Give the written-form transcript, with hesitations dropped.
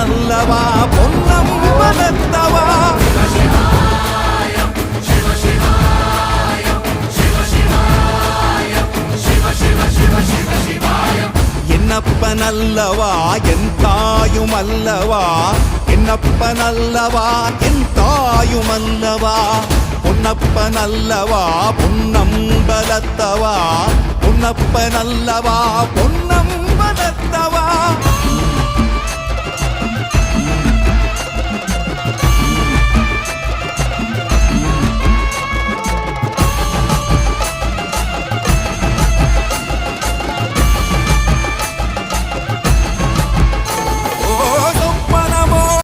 என்னப்பனல்லவா பொன்னம்பலத்தவா என்னப்பனல்லவா என் தாயுமல்லவா என்னப்பனல்லவா என் தாயுமல்லவா பொன்னப்பனல்லவா பொன்னம்பலத்தவா பொன்னப்பனல்லவா பொன்னம்பலத்தவா